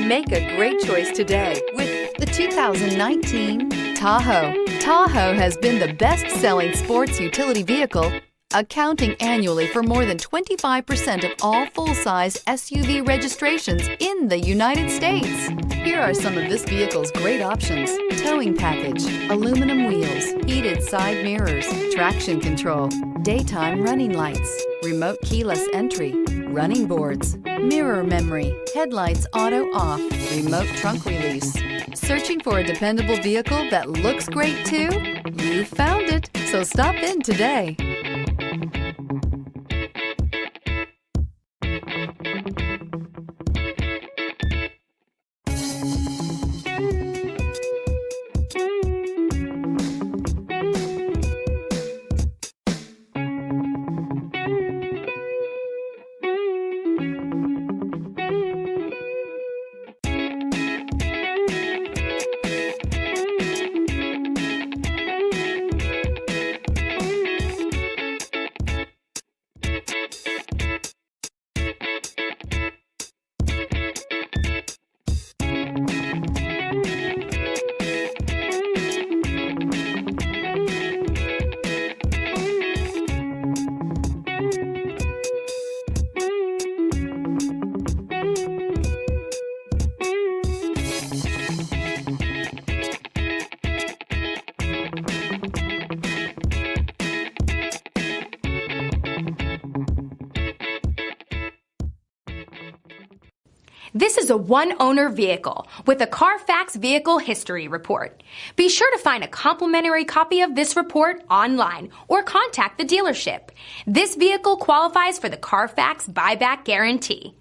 Make a great choice today with the 2019 Tahoe. Tahoe has been the best-selling sports utility vehicle, accounting annually for more than 25% of all full-size SUV registrations in the United States. Here are some of this vehicle's great options: towing package, aluminum wheels, heated side mirrors, traction control, daytime running lights, remote keyless entry, running boards, mirror memory, headlights auto off, remote trunk release. Searching for a dependable vehicle that looks great too? You found it, so stop in today. This is a one-owner vehicle with a Carfax Vehicle History Report. Be sure to find a complimentary copy of this report online or contact the dealership. This vehicle qualifies for the Carfax Buyback Guarantee.